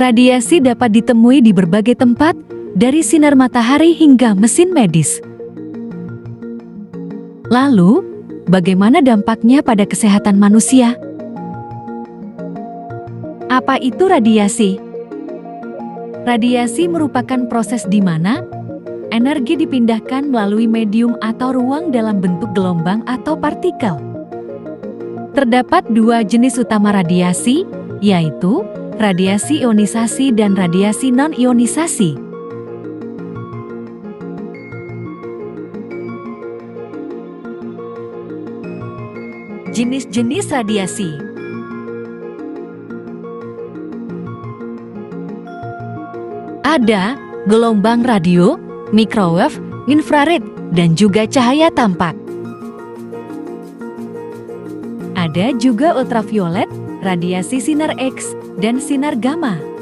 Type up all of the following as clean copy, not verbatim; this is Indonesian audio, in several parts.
Radiasi dapat ditemui di berbagai tempat, dari sinar matahari hingga mesin medis. Lalu, bagaimana dampaknya pada kesehatan manusia? Apa itu radiasi? Radiasi merupakan proses di mana energi dipindahkan melalui medium atau ruang dalam bentuk gelombang atau partikel. Terdapat dua jenis utama radiasi, yaitu radiasi ionisasi dan radiasi non-ionisasi. Jenis-jenis radiasi. Ada gelombang radio, microwave, infrared, dan juga cahaya tampak. Ada juga ultraviolet, radiasi sinar X, dan sinar gamma.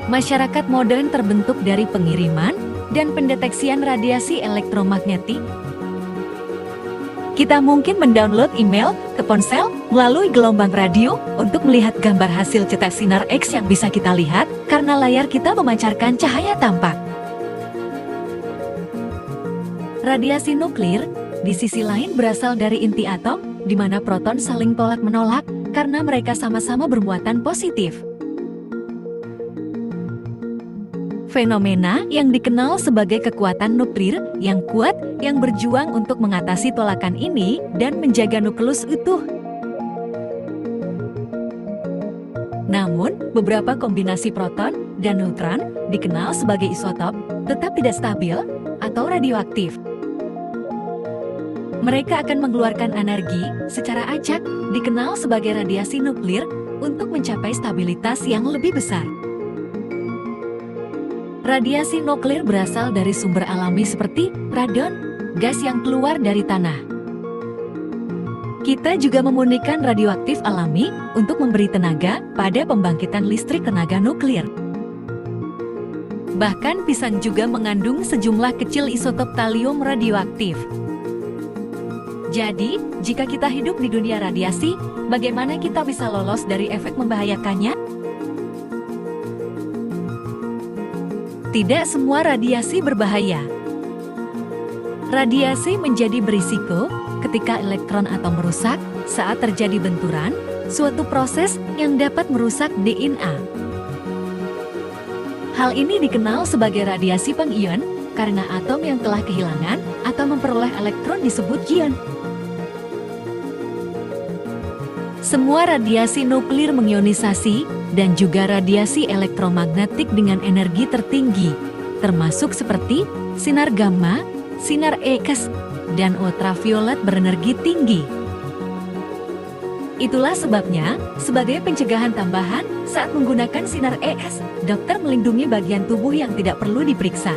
Masyarakat modern terbentuk dari pengiriman dan pendeteksian radiasi elektromagnetik. Kita mungkin mendownload email ke ponsel melalui gelombang radio untuk melihat gambar hasil cetak sinar X yang bisa kita lihat karena layar kita memancarkan cahaya tampak. Radiasi nuklir, di sisi lain berasal dari inti atom, di mana proton saling tolak-menolak karena mereka sama-sama bermuatan positif. Fenomena yang dikenal sebagai kekuatan nuklir yang kuat yang berjuang untuk mengatasi tolakan ini dan menjaga nukleus utuh. Namun, beberapa kombinasi proton dan neutron dikenal sebagai isotop tetap tidak stabil atau radioaktif. Mereka akan mengeluarkan energi secara acak, dikenal sebagai radiasi nuklir, untuk mencapai stabilitas yang lebih besar. Radiasi nuklir berasal dari sumber alami seperti radon, gas yang keluar dari tanah. Kita juga memurnikan radioaktif alami untuk memberi tenaga pada pembangkitan listrik tenaga nuklir. Bahkan pisang juga mengandung sejumlah kecil isotop talium radioaktif. Jadi, jika kita hidup di dunia radiasi, bagaimana kita bisa lolos dari efek membahayakannya? Tidak semua radiasi berbahaya. Radiasi menjadi berisiko ketika elektron atom merusak saat terjadi benturan, suatu proses yang dapat merusak DNA. Hal ini dikenal sebagai radiasi pengion karena atom yang telah kehilangan atau memperoleh elektron disebut ion. Semua radiasi nuklir mengionisasi dan juga radiasi elektromagnetik dengan energi tertinggi, termasuk seperti sinar gamma, sinar X, dan ultraviolet berenergi tinggi. Itulah sebabnya, sebagai pencegahan tambahan saat menggunakan sinar X, dokter melindungi bagian tubuh yang tidak perlu diperiksa.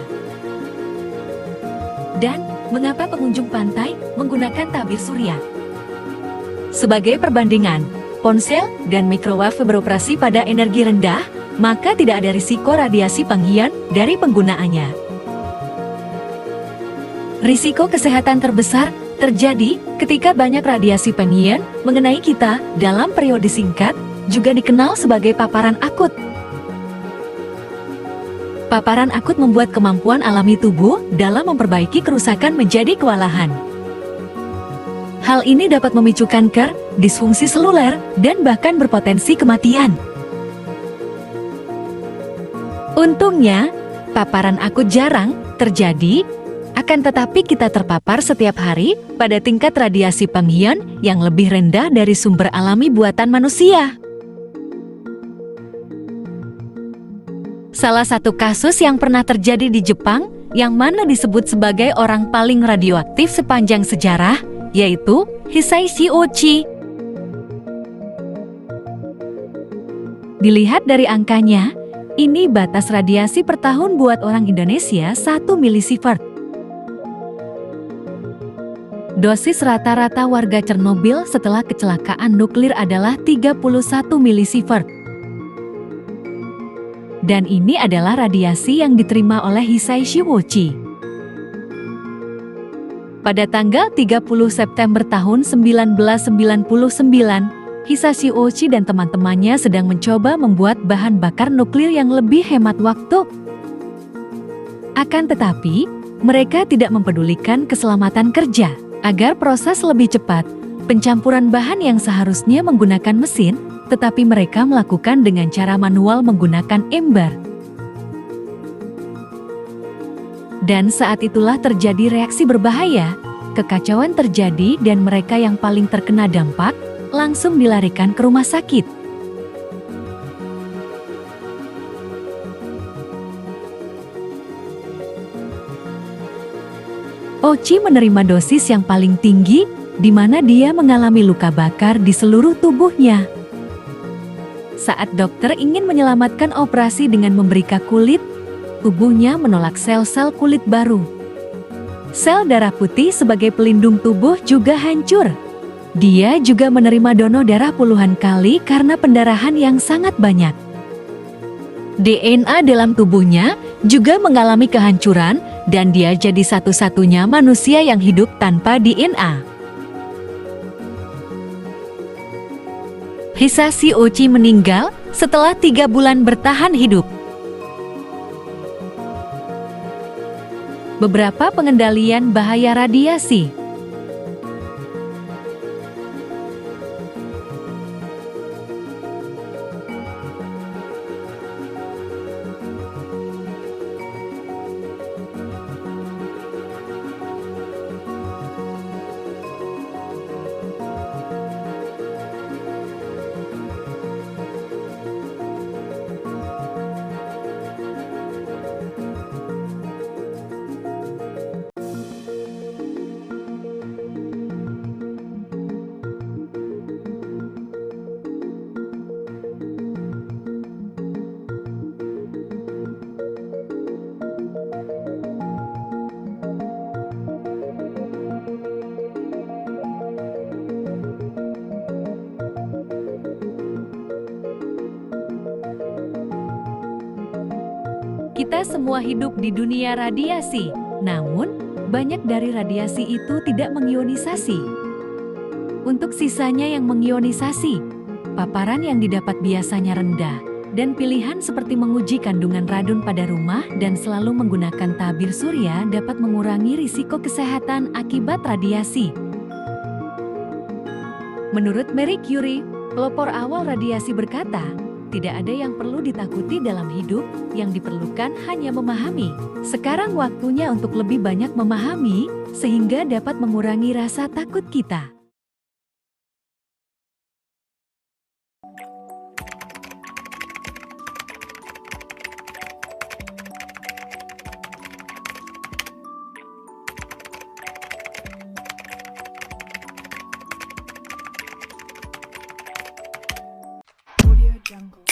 Dan, mengapa pengunjung pantai menggunakan tabir surya? Sebagai perbandingan, ponsel dan microwave beroperasi pada energi rendah, maka tidak ada risiko radiasi panggian dari penggunaannya. Risiko kesehatan terbesar terjadi ketika banyak radiasi pengien mengenai kita dalam periode singkat, juga dikenal sebagai paparan akut. Paparan akut membuat kemampuan alami tubuh dalam memperbaiki kerusakan menjadi kewalahan. Hal ini dapat memicu kanker, disfungsi seluler, dan bahkan berpotensi kematian. Untungnya, paparan akut jarang terjadi, akan tetapi kita terpapar setiap hari pada tingkat radiasi pengien yang lebih rendah dari sumber alami buatan manusia. Salah satu kasus yang pernah terjadi di Jepang, yang mana disebut sebagai orang paling radioaktif sepanjang sejarah, yaitu Hisaishi Ochi. Dilihat dari angkanya, ini batas radiasi per tahun buat orang Indonesia 1 milisievert. Dosis rata-rata warga Chernobyl setelah kecelakaan nuklir adalah 31 milisievert. Dan ini adalah radiasi yang diterima oleh Hisaishi Ochi. Pada tanggal 30 September tahun 1999, Hisaishi Ochi dan teman-temannya sedang mencoba membuat bahan bakar nuklir yang lebih hemat waktu. Akan tetapi, mereka tidak mempedulikan keselamatan kerja. Agar proses lebih cepat, pencampuran bahan yang seharusnya menggunakan mesin, tetapi mereka melakukan dengan cara manual menggunakan ember. Dan saat itulah terjadi reaksi berbahaya, kekacauan terjadi dan mereka yang paling terkena dampak, langsung dilarikan ke rumah sakit. Ochi menerima dosis yang paling tinggi, di mana dia mengalami luka bakar di seluruh tubuhnya. Saat dokter ingin menyelamatkan operasi dengan memberikan kulit, tubuhnya menolak sel-sel kulit baru. Sel darah putih sebagai pelindung tubuh juga hancur. Dia juga menerima donor darah puluhan kali karena pendarahan yang sangat banyak. DNA dalam tubuhnya juga mengalami kehancuran dan dia jadi satu-satunya manusia yang hidup tanpa DNA. Hisaishi Ochi meninggal setelah 3 bulan bertahan hidup. Beberapa pengendalian bahaya radiasi. Kita semua hidup di dunia radiasi, namun banyak dari radiasi itu tidak mengionisasi. Untuk sisanya yang mengionisasi, paparan yang didapat biasanya rendah, dan pilihan seperti menguji kandungan radon pada rumah dan selalu menggunakan tabir surya dapat mengurangi risiko kesehatan akibat radiasi. Menurut Marie Curie, pelopor awal radiasi berkata, tidak ada yang perlu ditakuti dalam hidup, yang diperlukan hanya memahami. Sekarang waktunya untuk lebih banyak memahami, sehingga dapat mengurangi rasa takut kita. Audio Jungle.